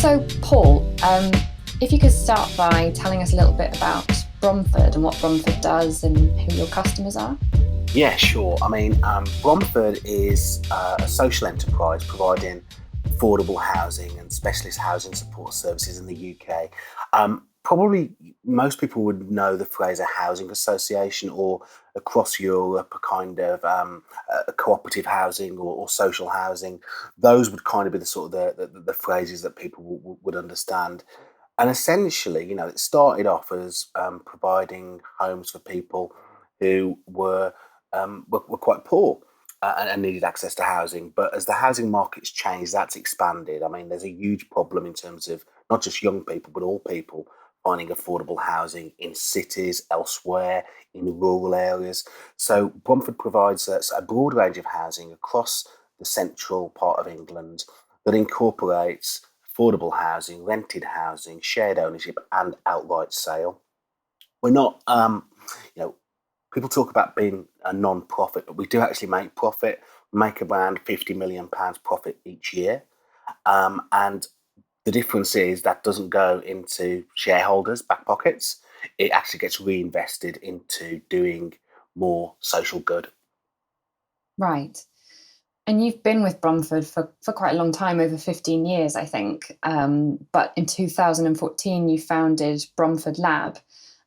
So, Paul, if you could start by telling us a little bit about Bromford and what Bromford does and who your customers are. Yeah, sure. Bromford is a social enterprise providing affordable housing and specialist housing support services in the UK. Probably most people would know the phrase a housing association, or across Europe, a kind of a cooperative housing or social housing. Those would kind of be the sort of the phrases that people would understand. And essentially, it started off as providing homes for people who were quite poor and needed access to housing. But as the housing market's changed, that's expanded. I mean, there's a huge problem in terms of not just young people, but all people finding affordable housing in cities, elsewhere, in rural areas. So Bromford provides a broad range of housing across the central part of England that incorporates affordable housing, rented housing, shared ownership, and outright sale. We're not, people talk about being a non-profit, but we do actually make profit. We make around £50 million profit each year. And the difference is that doesn't go into shareholders' back pockets. It actually gets reinvested into doing more social good. Right. And you've been with Bromford for quite a long time, over 15 years, I think. But in 2014, you founded Bromford Lab.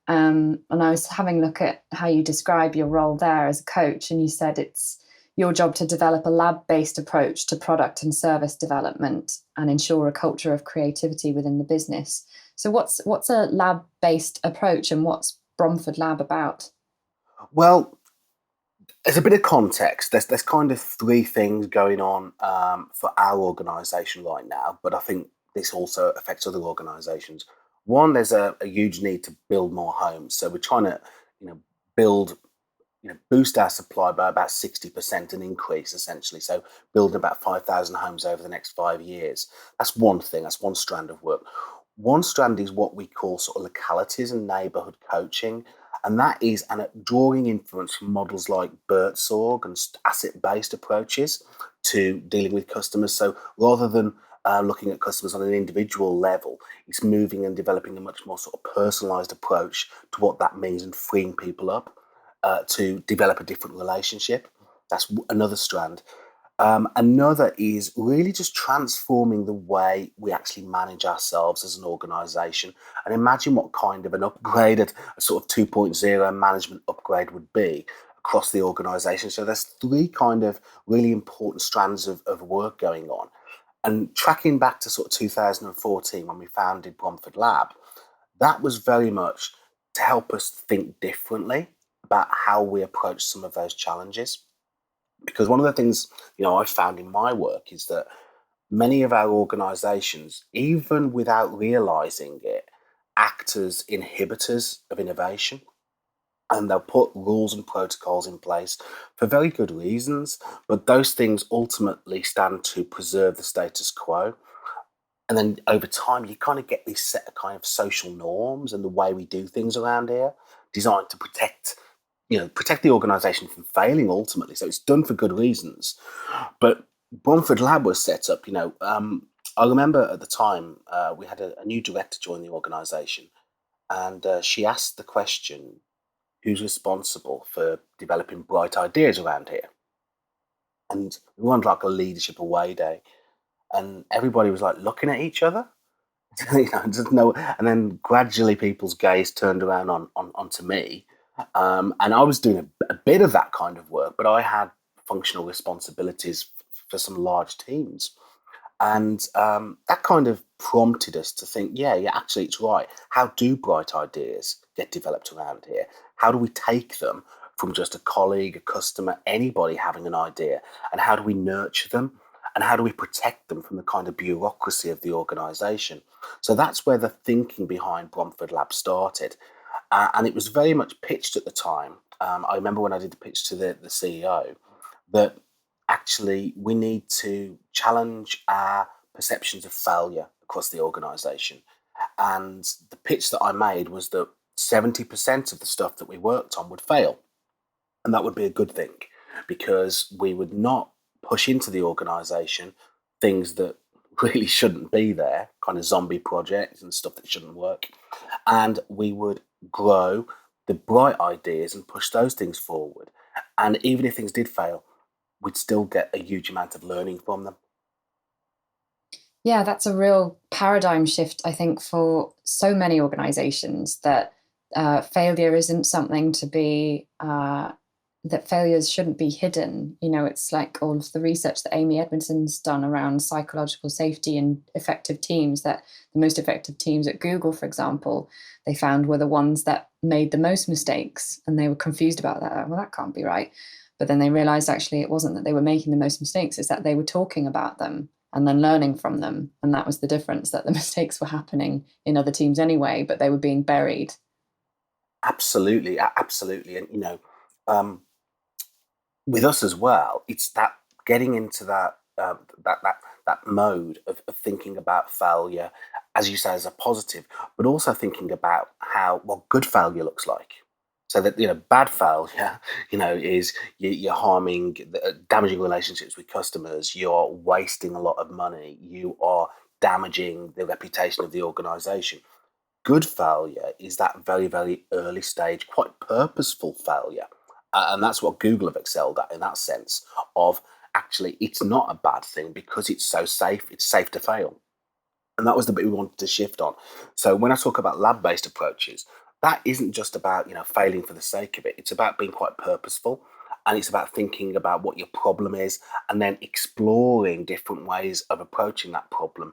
And I was having a look at how you describe your role there as a coach, and you said it's your job to develop a lab-based approach to product and service development and ensure a culture of creativity within the business. So what's a lab-based approach, and what's Bromford Lab about? Well, as a bit of context, there's kind of three things going on for our organisation right now, but I think this also affects other organisations. One, there's a huge need to build more homes, so we're trying to, build, boost our supply by about 60%, an increase essentially. So building about 5,000 homes over the next 5 years. That's one thing. That's one strand of work. One strand is what we call sort of localities and neighbourhood coaching. And that is drawing influence from models like Birtsorg and asset-based approaches to dealing with customers. So rather than looking at customers on an individual level, it's moving and developing a much more sort of personalised approach to what that means and freeing people up to develop a different relationship. That's another strand. Another is really just transforming the way we actually manage ourselves as an organisation. And imagine what kind of an upgrade, a sort of 2.0 management upgrade would be across the organisation. So there's three kind of really important strands of work going on. And tracking back to sort of 2014 when we founded Bromford Lab, that was very much to help us think differently about how we approach some of those challenges. Because one of the things I've found in my work is that many of our organisations, even without realising it, act as inhibitors of innovation, and they'll put rules and protocols in place for very good reasons, but those things ultimately stand to preserve the status quo. And then over time, you kind of get these set of kind of social norms and the way we do things around here, designed to protect the organisation from failing ultimately. So it's done for good reasons. But Bromford Lab was set up, I remember at the time we had a new director join the organisation, and she asked the question, who's responsible for developing bright ideas around here? And we wanted like a leadership away day, and everybody was like looking at each other. Just no, and then gradually people's gaze turned around onto me, and I was doing a bit of that kind of work, but I had functional responsibilities for some large teams, and that kind of prompted us to think, yeah, actually, it's right. How do bright ideas get developed around here? How do we take them from just a colleague, a customer, anybody having an idea, and how do we nurture them? And how do we protect them from the kind of bureaucracy of the organisation? So that's where the thinking behind Bromford Lab started. And it was very much pitched at the time. I remember when I did the pitch to the CEO that actually we need to challenge our perceptions of failure across the organisation. And the pitch that I made was that 70% of the stuff that we worked on would fail. And that would be a good thing, because we would not push into the organisation things that really shouldn't be there, kind of zombie projects and stuff that shouldn't work. And we would grow the bright ideas and push those things forward. And even if things did fail, we'd still get a huge amount of learning from them. Yeah, that's a real paradigm shift, I think, for so many organizations that failure isn't something to be, that failures shouldn't be hidden. It's like all of the research that Amy Edmondson's done around psychological safety and effective teams, that the most effective teams at Google, for example, they found were the ones that made the most mistakes. And they were confused about that. Well, that can't be right. But then they realized actually it wasn't that they were making the most mistakes, it's that they were talking about them and then learning from them. And that was the difference, that the mistakes were happening in other teams anyway, but they were being buried. Absolutely, absolutely. And, um, with us as well, it's that getting into that mode of thinking about failure, as you say, as a positive, but also thinking about how what good failure looks like. So that bad failure, is you're harming, damaging relationships with customers. You're wasting a lot of money. You are damaging the reputation of the organisation. Good failure is that very, very early stage, quite purposeful failure. And that's what Google have excelled at, in that sense of actually it's not a bad thing because it's so safe, it's safe to fail. And that was the bit we wanted to shift on. So when I talk about lab-based approaches, that isn't just about failing for the sake of it. It's about being quite purposeful, and it's about thinking about what your problem is and then exploring different ways of approaching that problem,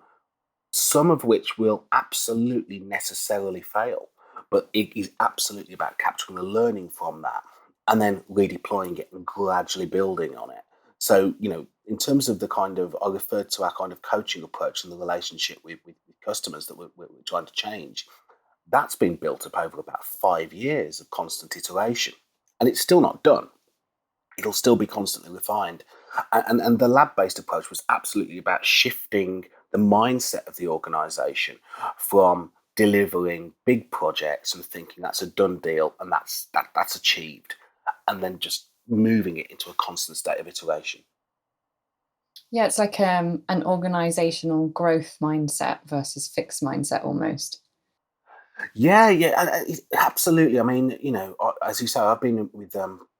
some of which will absolutely necessarily fail. But it is absolutely about capturing the learning from that and then redeploying it and gradually building on it. So, in terms of the kind of, I referred to our kind of coaching approach and the relationship with customers that we're trying to change. That's been built up over about 5 years of constant iteration. And it's still not done. It'll still be constantly refined. And the lab based approach was absolutely about shifting the mindset of the organization from delivering big projects and thinking that's a done deal and that's achieved, and then just moving it into a constant state of iteration. Yeah, it's like an organizational growth mindset versus fixed mindset almost. Yeah, yeah, absolutely. I mean, as you say, I've been with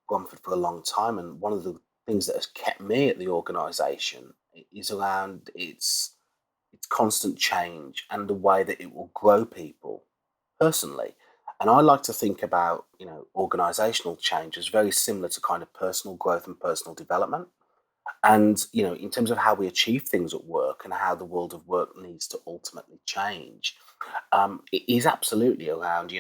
Bromford for a long time, and one of the things that has kept me at the organisation is around its constant change and the way that it will grow people personally. And I like to think about organisational change as very similar to kind of personal growth and personal development. And in terms of how we achieve things at work and how the world of work needs to ultimately change, it is absolutely around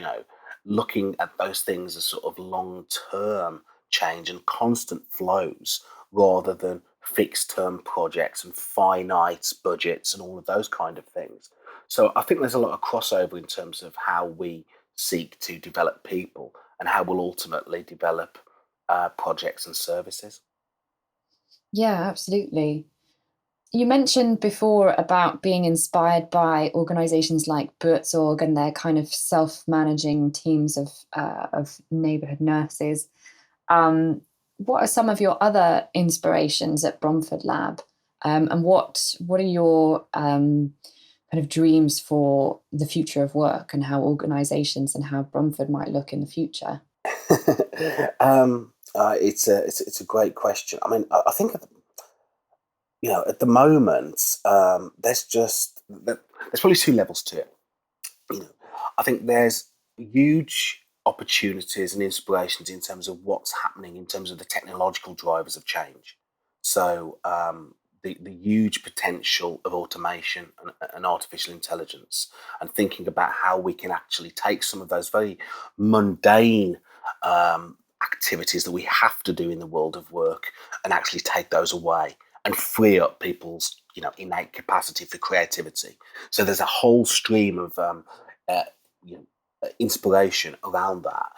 looking at those things as sort of long term change and constant flows rather than fixed term projects and finite budgets and all of those kind of things. So I think there's a lot of crossover in terms of how we seek to develop people and how we'll ultimately develop projects and services. Yeah, absolutely. You mentioned before about being inspired by organizations like Buurtzorg and their kind of self-managing teams of neighborhood nurses. What are some of your other inspirations at Bromford Lab? And what are your kind of dreams for the future of work and how organizations and how Bromford might look in the future? It's a great question. I mean, I think at the moment, there's probably two levels to it. You know, I think there's huge opportunities and inspirations in terms of what's happening in terms of the technological drivers of change. So the huge potential of automation and artificial intelligence, and thinking about how we can actually take some of those very mundane activities that we have to do in the world of work and actually take those away and free up people's innate capacity for creativity. So there's a whole stream of uh, inspiration around that.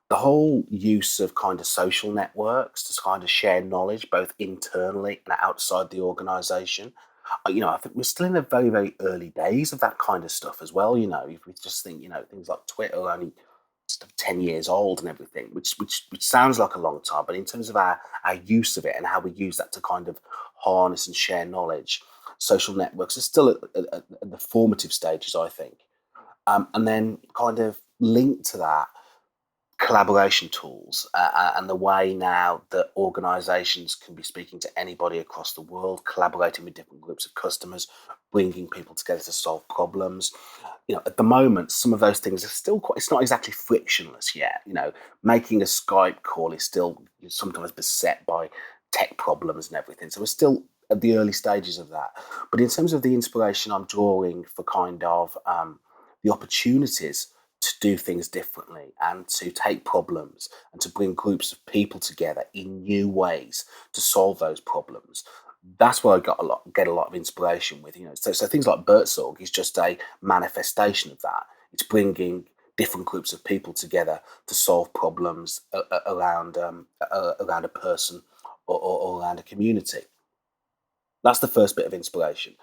The whole use of kind of social networks to kind of share knowledge both internally and outside the organization. I think we're still in the very, very early days of that kind of stuff as well. If we just think, things like Twitter are only sort of 10 years old and everything, which sounds like a long time, but in terms of our use of it and how we use that to kind of harness and share knowledge, social networks are still at the formative stages, I think. And then kind of linked to that, collaboration tools and the way now that organizations can be speaking to anybody across the world, collaborating with different groups of customers, bringing people together to solve problems. At the moment, some of those things are still quite, it's not exactly frictionless yet. Making a Skype call is still sometimes beset by tech problems and everything. So we're still at the early stages of that. But in terms of the inspiration I'm drawing for kind of the opportunities to do things differently and to take problems and to bring groups of people together in new ways to solve those problems. That's where I get a lot of inspiration with. So things like Birdsong is just a manifestation of that. It's bringing different groups of people together to solve problems around a person or around a community. That's the first bit of inspiration.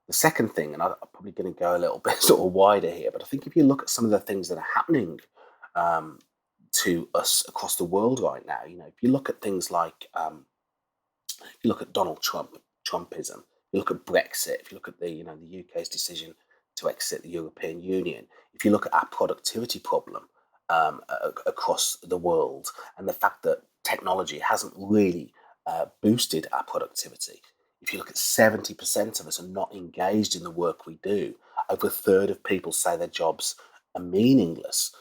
The second thing, and I'm probably going to go a little bit sort of wider here, but I think if you look at some of the things that are happening to us across the world right now, if you look at things like, if you look at Donald Trump, Trumpism, you look at Brexit, if you look at the UK's decision to exit the European Union, if you look at our productivity problem across the world, and the fact that technology hasn't really boosted our productivity. If you look at 70% of us are not engaged in the work we do, over a third of people say their jobs are meaningless.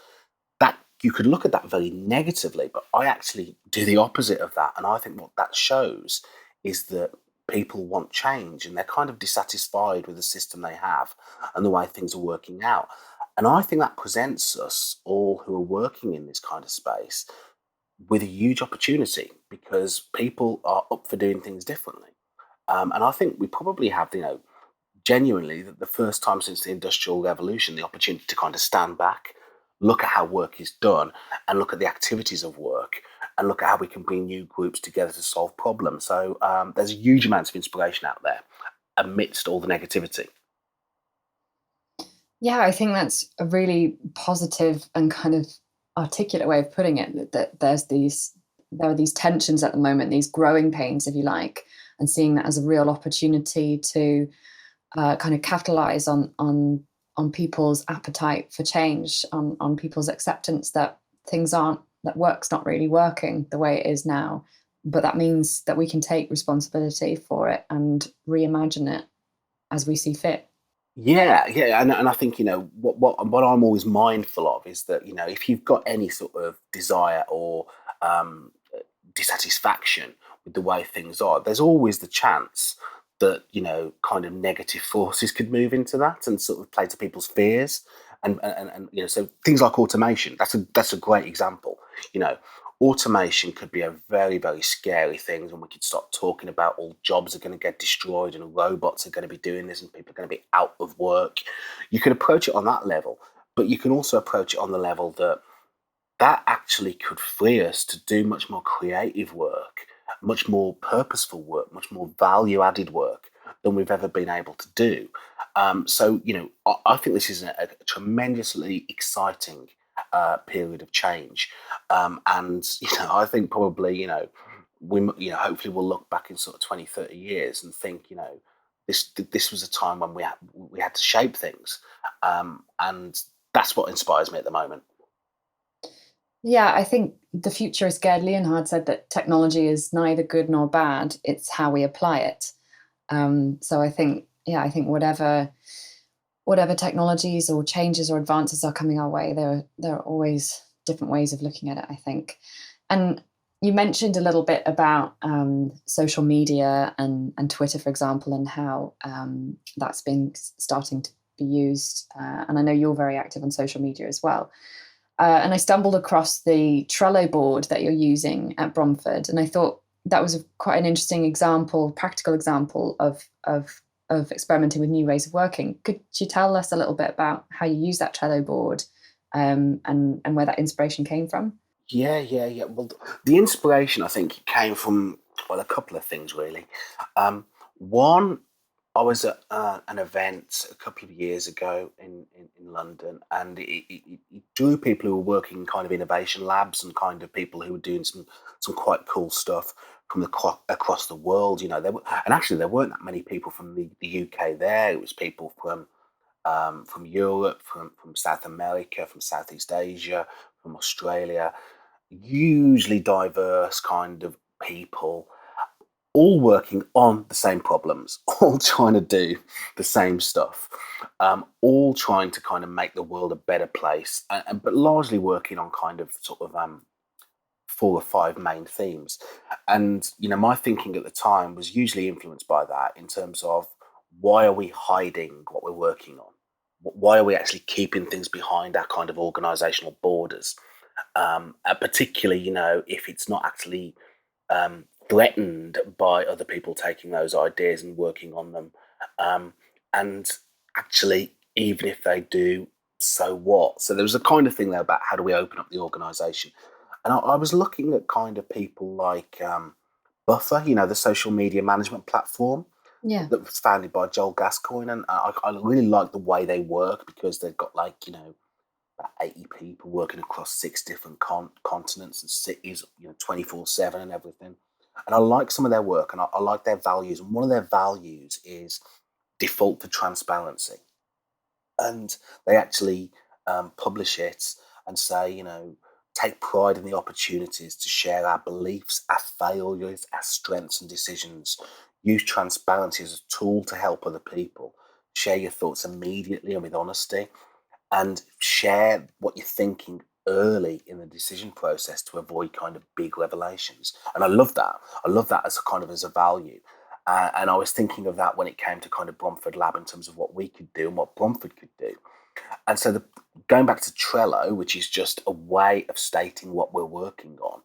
That you could look at that very negatively, but I actually do the opposite of that. And I think what that shows is that people want change and they're kind of dissatisfied with the system they have and the way things are working out. And I think that presents us all who are working in this kind of space with a huge opportunity because people are up for doing things differently. And I think we probably have, genuinely, the first time since the Industrial Revolution, the opportunity to kind of stand back, look at how work is done, and look at the activities of work, and look at how we can bring new groups together to solve problems. So there's huge amounts of inspiration out there amidst all the negativity. Yeah, I think that's a really positive and kind of articulate way of putting it. That there are these tensions at the moment, these growing pains, if you like, and seeing that as a real opportunity to kind of capitalize on people's appetite for change, on people's acceptance that that work's not really working the way it is now. But that means that we can take responsibility for it and reimagine it as we see fit. Yeah, and I think what I'm always mindful of is that if you've got any sort of desire or um, dissatisfaction with the way things are, there's always the chance that kind of negative forces could move into that and sort of play to people's fears and so things like automation. That's a great example. You know, automation could be a very, very scary thing, and we could start talking about all jobs are going to get destroyed and robots are going to be doing this and people are going to be out of work. You could approach it on that level, but you can also approach it on the level that actually could free us to do much more creative work, much more purposeful work, much more value added work than we've ever been able to do. I think this is a tremendously exciting period of change. And, I think probably, hopefully we'll look back in sort of 20, 30 years and think, this was a time when we had to shape things. And that's what inspires me at the moment. Yeah, I think the futurist Gerd Leonhard said that technology is neither good nor bad, it's how we apply it. So I think, yeah, I think whatever technologies or changes or advances are coming our way, there are always different ways of looking at it, I think. And you mentioned a little bit about social media and Twitter, for example, and how that's been starting to be used. And I know you're very active on social media as well. And I stumbled across the Trello board that you're using at Bromford, and I thought that was quite an interesting example, practical example of experimenting with new ways of working. Could you tell us a little bit about how you use that Trello board, and where that inspiration came from? Yeah. Well, the inspiration I think came from a couple of things really. One, I was at an event a couple of years ago in London, and it drew people who were working in kind of innovation labs and kind of people who were doing some quite cool stuff from across the world. You know, and actually there weren't that many people from the UK there. It was people from Europe, from South America, from Southeast Asia, from Australia, hugely diverse kind of people, all working on the same problems, all trying to do the same stuff, all trying to kind of make the world a better place, but largely working on kind of sort of 4 or 5 main themes. And my thinking at the time was usually influenced by that in terms of why are we hiding what we're working on? Why are we actually keeping things behind our kind of organizational borders? Particularly, if it's not actually threatened by other people taking those ideas and working on them. And actually, even if they do, so what? So there was a kind of thing there about how do we open up the organization. And I was looking at kind of people like Buffer, the social media management platform Yeah. that was founded by Joel Gascoigne. And I really like the way they work because they've got like, about 80 people working across 6 different continents and cities, 24/7 and everything. And I like some of their work, and I like their values. And one of their values is default to transparency. And they actually publish it and say, take pride in the opportunities to share our beliefs, our failures, our strengths and decisions. Use transparency as a tool to help other people. Share your thoughts immediately and with honesty, and share what you're thinking early in the decision process to avoid kind of big revelations. And I love that. I love that as a kind of as a value. And I was thinking of that when it came to kind of Bromford Lab in terms of what we could do and what Bromford could do. And so going back to Trello, which is just a way of stating what we're working on,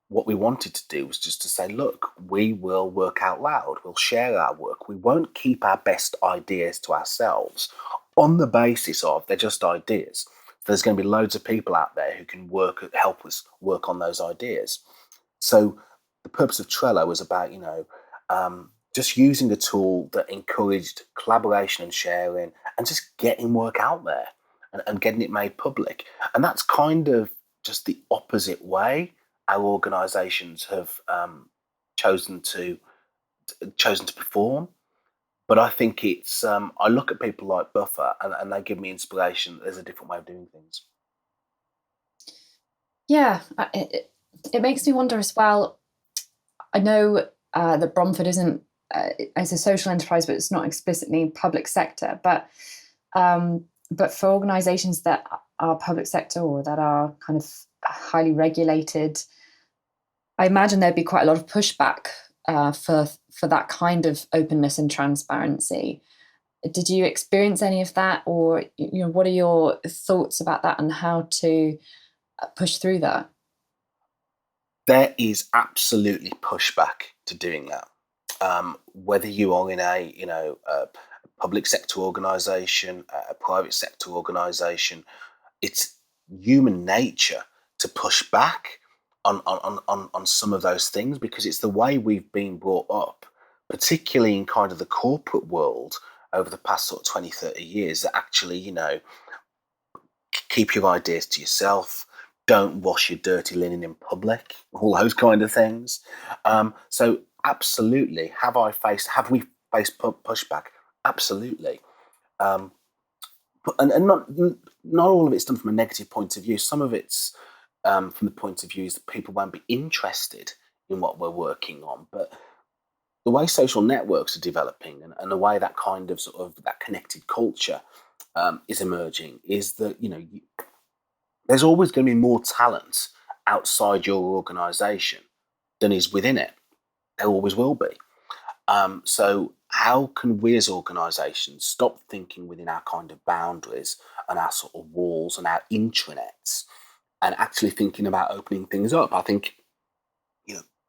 what we wanted to do was just to say, look, we will work out loud. We'll share our work. We won't keep our best ideas to ourselves on the basis of they're just ideas. There's going to be loads of people out there who can help us work on those ideas. So the purpose of Trello was about, just using a tool that encouraged collaboration and sharing and just getting work out there and getting it made public. And that's kind of just the opposite way our organisations have chosen to perform. But I think it's I look at people like Buffer and they give me inspiration that there's a different way of doing things. Yeah, it makes me wonder as well. I know that Bromford isn't it's a social enterprise, but it's not explicitly public sector. But for organisations that are public sector or that are kind of highly regulated, I imagine there'd be quite a lot of pushback for that kind of openness and transparency. Did you experience any of that, or what are your thoughts about that and how to push through that? There is absolutely pushback to doing that. Whether you are in a public sector organisation, a private sector organisation, it's human nature to push back on some of those things because it's the way we've been brought up, particularly in kind of the corporate world over the past sort of 20, 30 years, that actually, keep your ideas to yourself, don't wash your dirty linen in public, all those kind of things. So absolutely, have we faced pushback? Absolutely. And not all of it's done from a negative point of view. Some of it's from the point of view is that people won't be interested in what we're working on. But the way social networks are developing and the way that kind of sort of that connected culture is emerging is that there's always going to be more talent outside your organisation than is within it. There always will be. So how can we as organisations stop thinking within our kind of boundaries and our sort of walls and our intranets and actually thinking about opening things up? I think,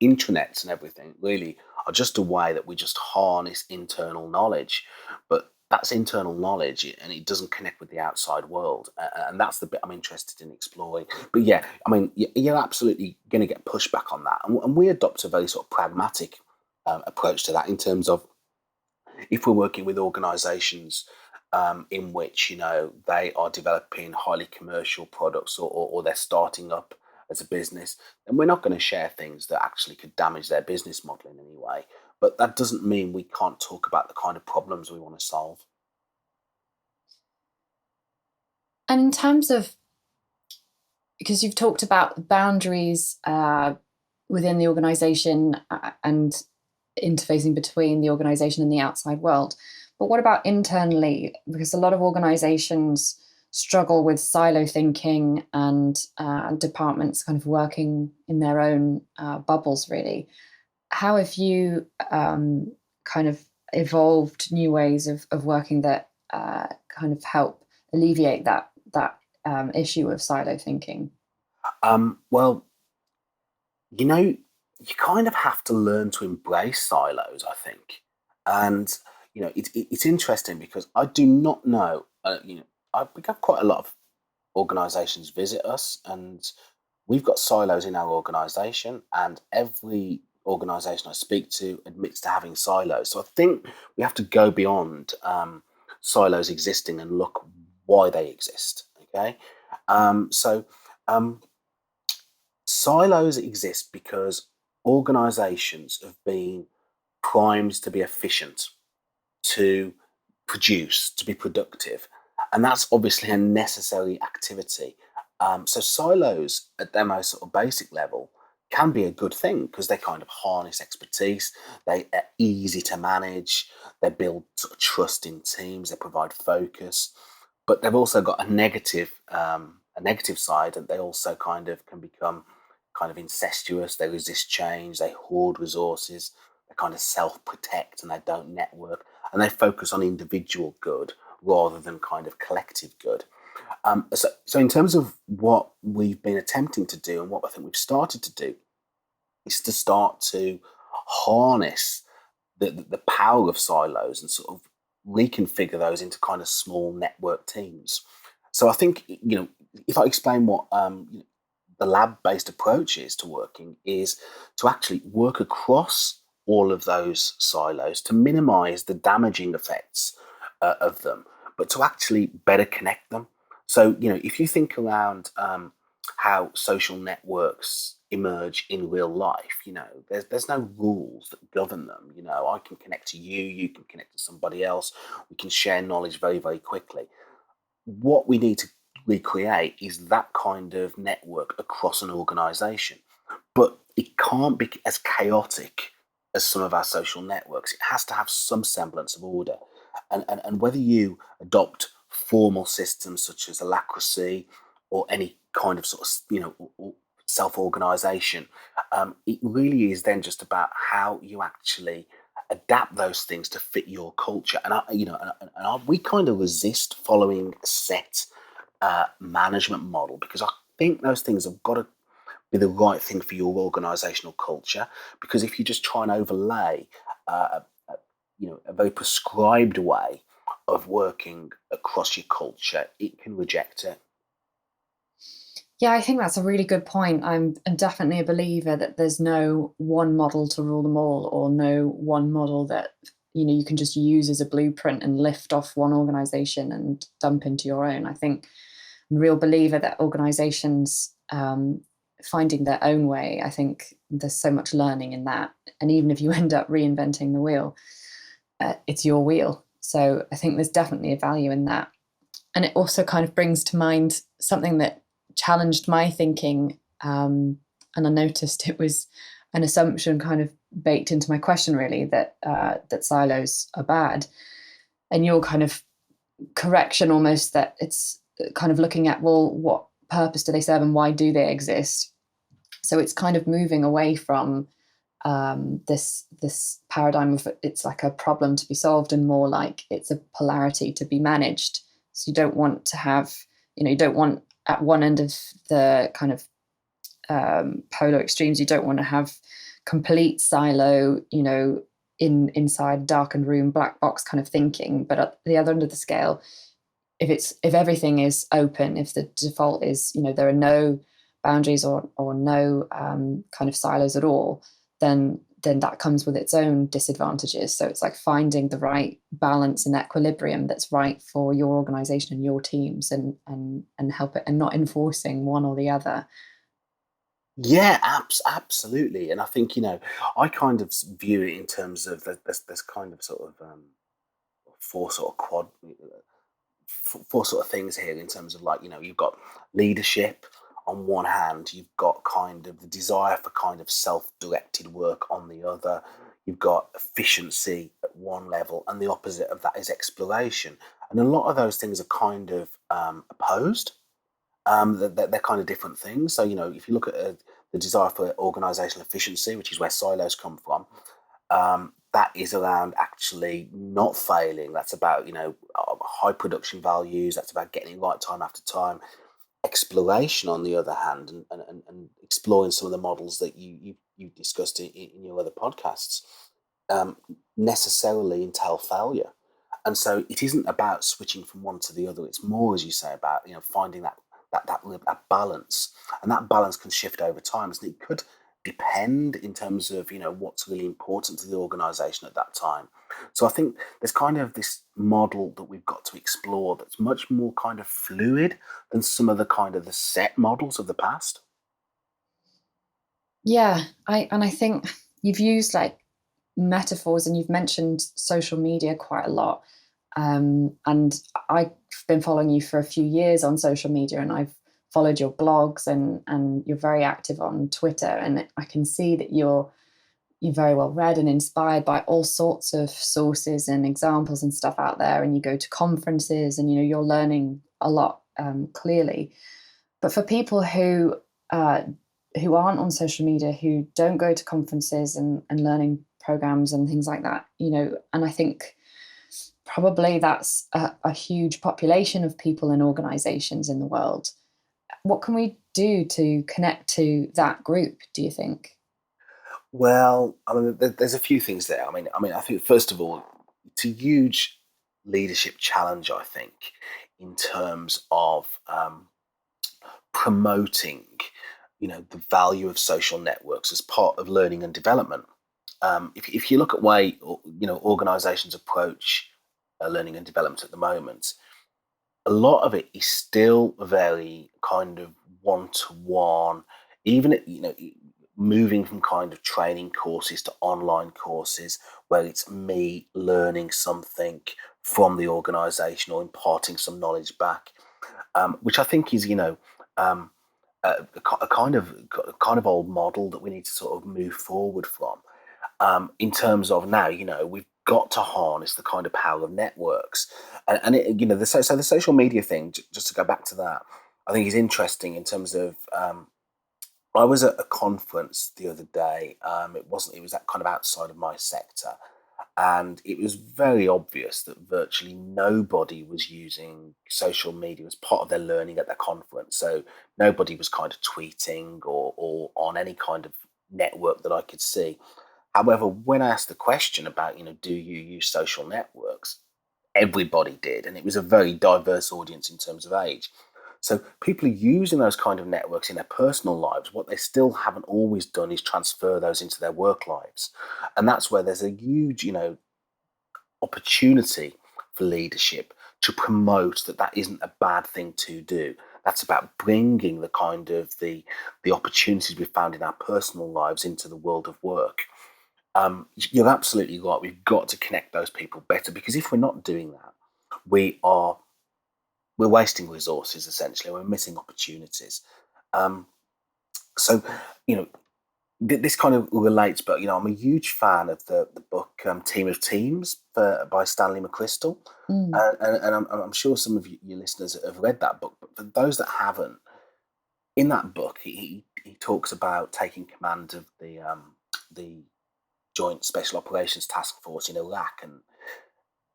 intranets and everything really are just a way that we just harness internal knowledge. But that's internal knowledge and it doesn't connect with the outside world. And that's the bit I'm interested in exploring. But yeah, I mean, you're absolutely going to get pushback on that. And we adopt a very sort of pragmatic approach to that in terms of if we're working with organisations in which they are developing highly commercial products, or they're starting up as a business, then we're not going to share things that actually could damage their business model in any way. But that doesn't mean we can't talk about the kind of problems we want to solve. And in terms of, because you've talked about boundaries within the organization and interfacing between the organization and the outside world, but what about internally? Because a lot of organizations struggle with silo thinking and departments kind of working in their own bubbles, really. How have you kind of evolved new ways of working that kind of help alleviate that issue of silo thinking? Well, you kind of have to learn to embrace silos, I think. And it's interesting because I do not know. We have quite a lot of organisations visit us, and we've got silos in our organisation, and every organisation I speak to admits to having silos. So I think we have to go beyond silos existing and look why they exist. Okay, so silos exist because organisations have been primed to be efficient, to produce, to be productive. And that's obviously a necessary activity. So silos at their most sort of basic level can be a good thing because they kind of harness expertise, they are easy to manage, they build sort of trust in teams, they provide focus. But they've also got a negative side, and they also kind of can become kind of incestuous. They resist change, they hoard resources, they kind of self-protect, and they don't network, and they focus on individual good rather than kind of collective good. So in terms of what we've been attempting to do, and what I think we've started to do, is to start to harness the power of silos and sort of reconfigure those into kind of small network teams. So I think, if I explain what the lab-based approach is to working, is to actually work across all of those silos to minimize the damaging effects of them, but to actually better connect them. So, if you think around how social networks emerge in real life, there's no rules that govern them. I can connect to you, you can connect to somebody else, we can share knowledge very, very quickly. What we need to recreate is that kind of network across an organization, but it can't be as chaotic as some of our social networks. It has to have some semblance of order. And whether you adopt formal systems such as Alacracy or any kind of sort of self-organization, it really is then just about how you actually adapt those things to fit your culture. We kind of resist following a set management model, because I think those things have got to be the right thing for your organizational culture. Because if you just try and overlay a very prescribed way of working across your culture, it can reject it. Yeah, I think that's a really good point. I'm definitely a believer that there's no one model to rule them all, or no one model that you can just use as a blueprint and lift off one organization and dump into your own. I think I'm a real believer that organizations finding their own way, I think there's so much learning in that. And even if you end up reinventing the wheel, it's your wheel. So I think there's definitely a value in that. And it also kind of brings to mind something that challenged my thinking. And I noticed it was an assumption kind of baked into my question, really, that silos are bad. And your kind of correction almost, that it's kind of looking at, well, what purpose do they serve and why do they exist? So it's kind of moving away from this paradigm of it's like a problem to be solved, and more like it's a polarity to be managed. So you don't want to have, you don't want at one end of the kind of polar extremes, you don't want to have complete silo, inside darkened room, black box kind of thinking. But at the other end of the scale, if everything is open, if the default is, there are no boundaries or no kind of silos at all, then then that comes with its own disadvantages. So it's like finding the right balance and equilibrium that's right for your organization and your teams, and help it, and not enforcing one or the other. Yeah, absolutely. And I think, I kind of view it in terms of there's kind of sort of four sort of four sort of things here in terms of, like, you've got leadership on one hand, you've got kind of the desire for kind of self-directed work on the other, you've got efficiency at one level, and the opposite of that is exploration. And a lot of those things are kind of opposed. They're kind of different things. So, if you look at the desire for organizational efficiency, which is where silos come from, that is around actually not failing. That's about, high production values. That's about getting it right time after time. Exploration, on the other hand, and exploring some of the models that you discussed in your other podcasts, um, necessarily entail failure. And so it isn't about switching from one to the other. It's more, as you say, about, finding that balance, and that balance can shift over time. So it could depend in terms of, what's really important to the organization at that time. So I think there's kind of this model that we've got to explore that's much more kind of fluid than some of the kind of the set models of the past. Yeah, I think you've used like metaphors, and you've mentioned social media quite a lot. And I've been following you for a few years on social media, and I've followed your blogs, and you're very active on Twitter, and I can see that you're very well read and inspired by all sorts of sources and examples and stuff out there, and you go to conferences, and you're learning a lot, clearly. But for people who aren't on social media, who don't go to conferences and learning programs and things like that, and I think probably that's a huge population of people and organizations in the world. What can we do to connect to that group, do you think? Well, I mean, there's a few things there. I think first of all, it's a huge leadership challenge, I think, in terms of promoting, the value of social networks as part of learning and development. If you look at way, organizations approach learning and development at the moment, a lot of it is still very kind of one to one, even moving from kind of training courses to online courses where it's me learning something from the organization or imparting some knowledge back, which I think is, um, a kind of old model that we need to sort of move forward from, in terms of now, we've got to harness the kind of power of networks, and the social media thing. Just to go back to that, I think is interesting in terms of. I was at a conference the other day. It wasn't. It was that kind of outside of my sector, and it was very obvious that virtually nobody was using social media as part of their learning at their conference. So nobody was kind of tweeting or on any kind of network that I could see. However, when I asked the question about, do you use social networks, everybody did, and it was a very diverse audience in terms of age. So people are using those kind of networks in their personal lives. What they still haven't always done is transfer those into their work lives, and that's where there's a huge, opportunity for leadership to promote that that isn't a bad thing to do. That's about bringing the kind of the opportunities we found in our personal lives into the world of work. You're absolutely right. We've got to connect those people better, because if we're not doing that, we are we're wasting resources. Essentially, we're missing opportunities. Um, so, you know, this kind of relates, but I'm a huge fan of the book Team of Teams by Stanley McChrystal, Mm. and I'm sure some of your listeners have read that book. But for those that haven't, in that book, he talks about taking command of the Joint Special Operations Task Force in Iraq, and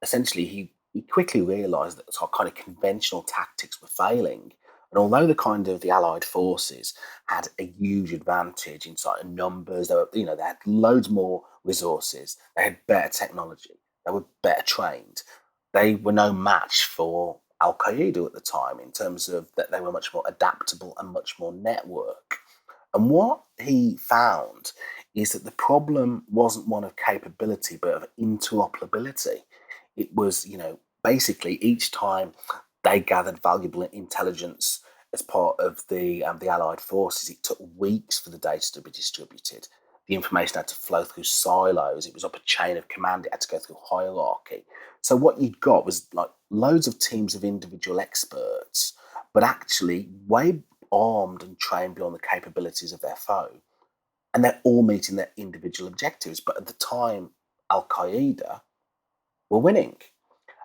essentially he quickly realised that sort of kind of conventional tactics were failing. And although the Allied forces had a huge advantage in sort of numbers, they had loads more resources, they had better technology, they were better trained. They were no match for Al Qaeda at the time in terms of that they were much more adaptable and much more network. And what he found is that the problem wasn't one of capability, but of interoperability. It was, basically each time they gathered valuable intelligence as part of the Allied forces, it took weeks for the data to be distributed. The information had to flow through silos. It was up a chain of command. It had to go through hierarchy. So what you'd got was like loads of teams of individual experts, but actually way armed and trained beyond the capabilities of their foe. And they're all meeting their individual objectives. But at the time, Al Qaeda were winning.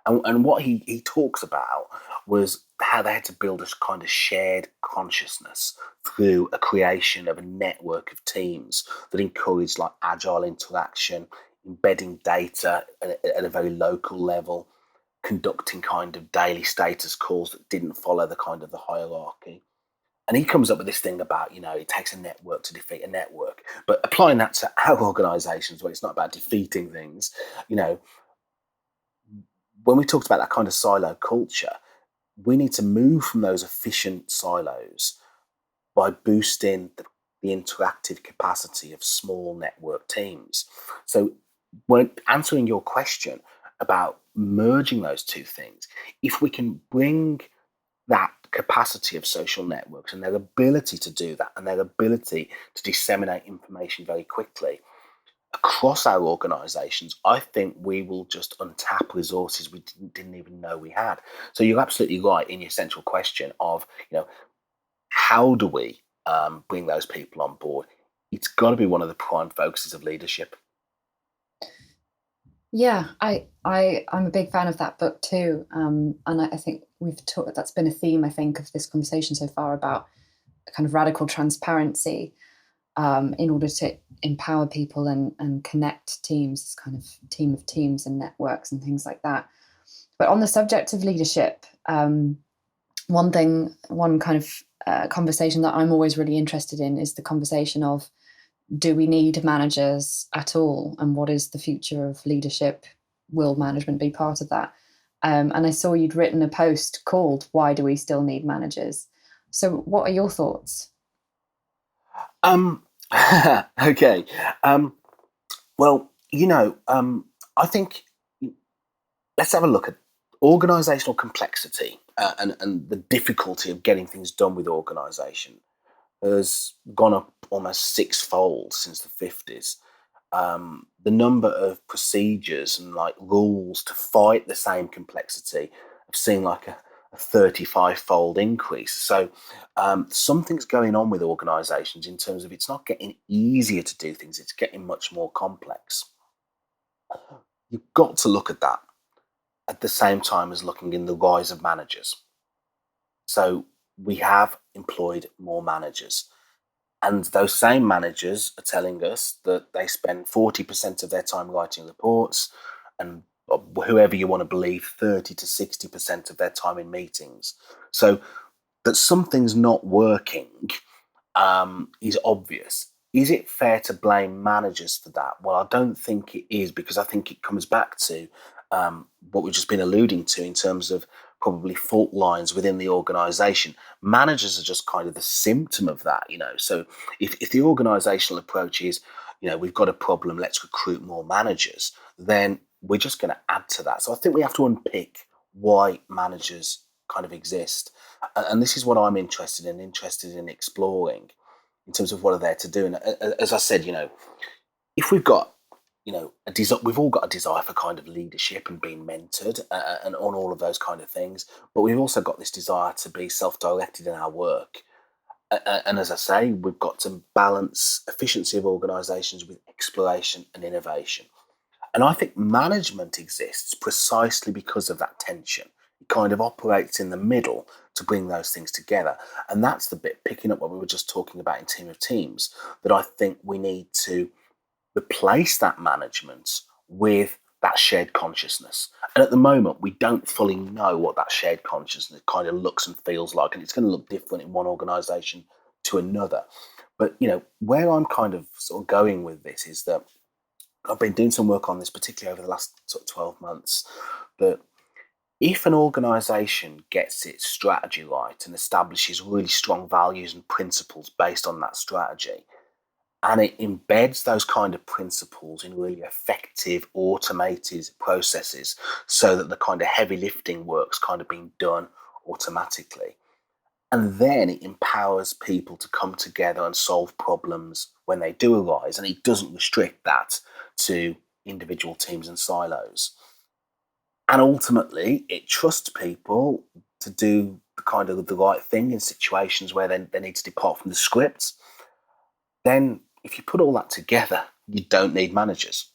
And what he talks about was how they had to build a kind of shared consciousness through a creation of a network of teams that encouraged like agile interaction, embedding data at a very local level, conducting kind of daily status calls that didn't follow the kind of the hierarchy. And he comes up with this thing about, it takes a network to defeat a network. But applying that to our organizations, where it's not about defeating things, when we talked about that kind of silo culture, we need to move from those efficient silos by boosting the interactive capacity of small network teams. So when answering your question about merging those two things, if we can bring that capacity of social networks and their ability to do that and their ability to disseminate information very quickly across our organizations, I think we will just untap resources we didn't even know we had. So you're absolutely right in your central question of, how do we bring those people on board? It's got to be one of the prime focuses of leadership. Yeah, I'm a big fan of that book too, and I think we've talked. That's been a theme, I think, of this conversation so far about kind of radical transparency in order to empower people and connect teams, this kind of team of teams and networks and things like that. But on the subject of leadership, one kind of conversation that I'm always really interested in is the conversation of, do we need managers at all? And what is the future of leadership? Will management be part of that? And I saw you'd written a post called "Why Do We Still Need Managers?" So what are your thoughts? Okay. Well, I think let's have a look at organizational complexity and the difficulty of getting things done with organization has gone up almost sixfold since the 50s. The number of procedures and like rules to fight the same complexity have seen like a 35-fold increase. So something's going on with organizations in terms of it's not getting easier to do things, it's getting much more complex. You've got to look at that at the same time as looking in the rise of managers. So we have employed more managers. And those same managers are telling us that they spend 40% of their time writing reports and whoever you want to believe, 30 to 60% of their time in meetings. So that something's not working is obvious. Is it fair to blame managers for that? Well, I don't think it is, because I think it comes back to what we've just been alluding to in terms of probably fault lines within the organization. Managers are just kind of the symptom of that, So if the organizational approach is, we've got a problem, let's recruit more managers, then we're just going to add to that. So I think we have to unpick why managers kind of exist. And this is what I'm interested in exploring in terms of what are there to do. And as I said, if we've got we've all got a desire for kind of leadership and being mentored and on all of those kind of things, but we've also got this desire to be self-directed in our work. And as I say, we've got to balance efficiency of organisations with exploration and innovation. And I think management exists precisely because of that tension. It kind of operates in the middle to bring those things together. And that's the bit, picking up what we were just talking about in Team of Teams, that I think we need to replace that management with that shared consciousness. And at the moment, we don't fully know what that shared consciousness kind of looks and feels like. And it's going to look different in one organisation to another. But, where I'm kind of sort of going with this is that I've been doing some work on this, particularly over the last sort of 12 months, that if an organisation gets its strategy right and establishes really strong values and principles based on that strategy, And it embeds those kind of principles in really effective automated processes so that the kind of heavy lifting work's kind of being done automatically. And then it empowers people to come together and solve problems when they do arise. And it doesn't restrict that to individual teams and silos. And ultimately, it trusts people to do the kind of the right thing in situations where they need to depart from the script. Then if you put all that together, you don't need managers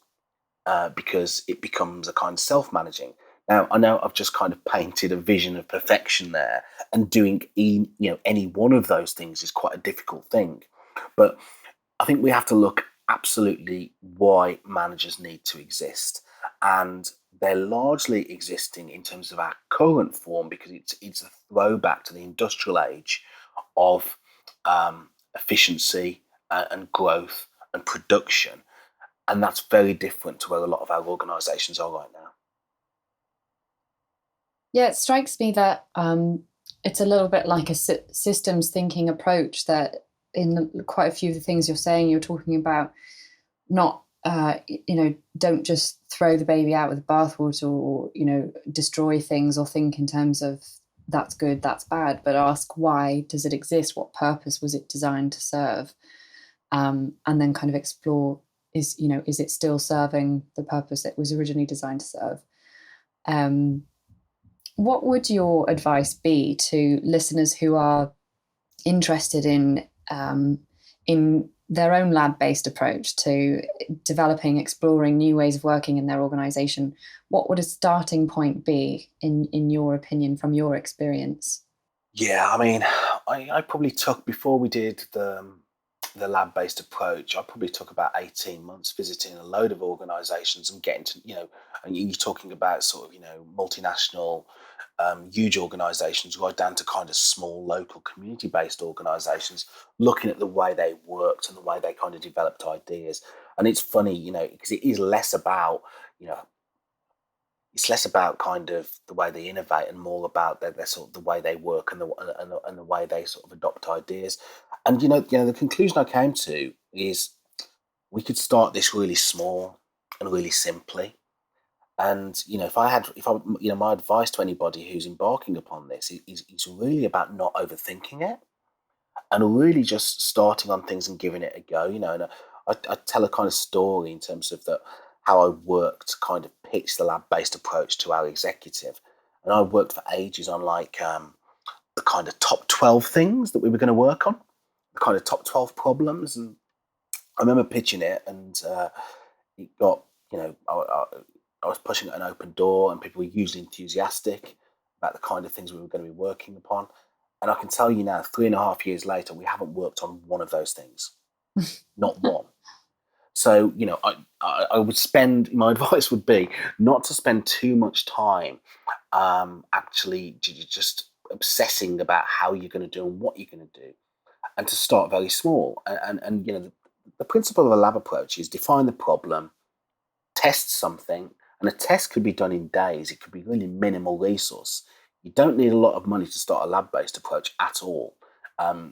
because it becomes a kind of self-managing. Now, I know I've just kind of painted a vision of perfection there, and doing any one of those things is quite a difficult thing. But I think we have to look absolutely why managers need to exist, and they're largely existing in terms of our current form because it's a throwback to the industrial age of efficiency and growth and production, and that's very different to where a lot of our organisations are right now. Yeah, it strikes me that it's a little bit like a systems thinking approach, that in quite a few of the things you're saying, you're talking about not, don't just throw the baby out with the bathwater, or, destroy things or think in terms of that's good, that's bad, but ask, why does it exist? What purpose was it designed to serve? And then kind of explore, is it still serving the purpose it was originally designed to serve? What would your advice be to listeners who are interested in their own lab-based approach to developing, exploring new ways of working in their organization? What would a starting point be, in your opinion, from your experience? Yeah, I mean, I probably took, before we did the lab-based approach, I probably took about 18 months visiting a load of organizations and getting to, and you're talking about sort of, multinational, huge organizations, right down to kind of small, local, community-based organizations, looking at the way they worked and the way they kind of developed ideas. And it's funny, because it is less about, you know, it's less about kind of the way they innovate and more about their sort of the way they work and the way they sort of adopt ideas. And the conclusion I came to is we could start this really small and really simply. And my advice to anybody who's embarking upon this is really about not overthinking it, and really just starting on things and giving it a go. And I tell a kind of story in terms of how I worked to kind of pitch the lab-based approach to our executive. And I worked for ages on the kind of top 12 things that we were going to work on, the kind of top 12 problems. And I remember pitching it, and it got, I was pushing an open door, and people were hugely enthusiastic about the kind of things we were going to be working upon. And I can tell you now, 3.5 years later, we haven't worked on one of those things, not one. So, I would spend, my advice would be not to spend too much time actually just obsessing about how you're going to do and what you're going to do, and to start very small. And the principle of a lab approach is define the problem, test something, and a test could be done in days. It could be really minimal resource. You don't need a lot of money to start a lab-based approach at all.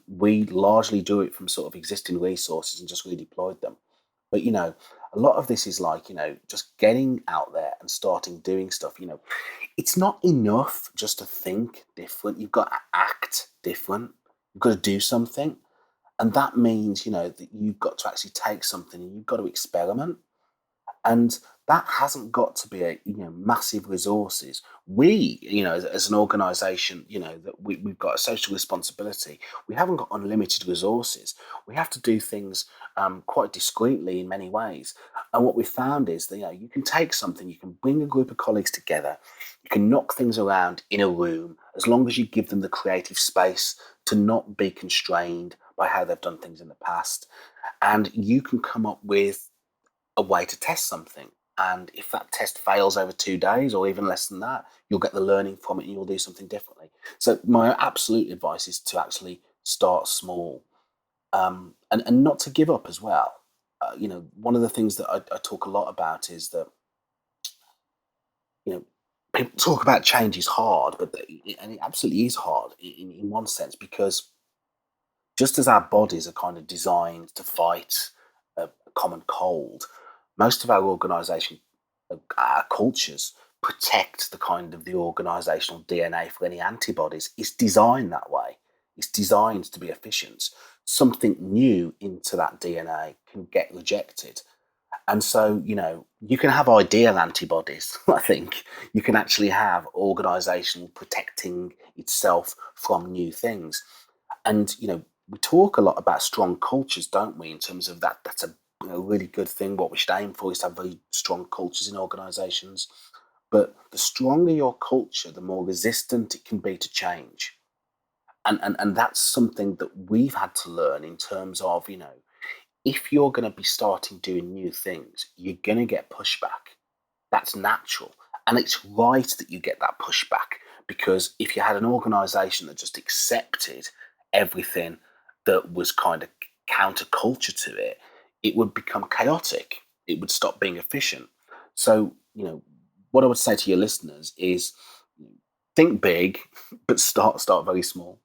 We largely do it from sort of existing resources and just redeployed them. But a lot of this is like just getting out there and starting doing stuff. It's not enough just to think different. You've got to act different. You've got to do something, and that means that you've got to actually take something and you've got to experiment. And that hasn't got to be a massive resources. We, as an organisation, that we've got a social responsibility. We haven't got unlimited resources. We have to do things quite discreetly in many ways. And what we found is that you can take something, you can bring a group of colleagues together, you can knock things around in a room as long as you give them the creative space to not be constrained by how they've done things in the past, and you can come up with a way to test something. And if that test fails over 2 days or even less than that, you'll get the learning from it and you'll do something differently. So my absolute advice is to actually start small, and not to give up as well. One of the things that I talk a lot about is that people talk about change is hard, and it absolutely is hard in one sense, because just as our bodies are kind of designed to fight common cold. Most of our organisation our cultures protect the kind of the organisational DNA for any antibodies. It's designed that way. It's designed to be efficient. Something new into that DNA can get rejected. And so, you can have ideal antibodies, I think. You can actually have organisation protecting itself from new things. And, we talk a lot about strong cultures, don't we, in terms of that. That's a really good thing. What we should aim for is to have very strong cultures in organisations. But the stronger your culture, the more resistant it can be to change. And that's something that we've had to learn in terms of, if you're going to be starting doing new things, you're going to get pushback. That's natural. And it's right that you get that pushback, because if you had an organization that just accepted everything that was kind of counterculture to it, it would become chaotic. It would stop being efficient. So, what I would say to your listeners is think big, but start very small.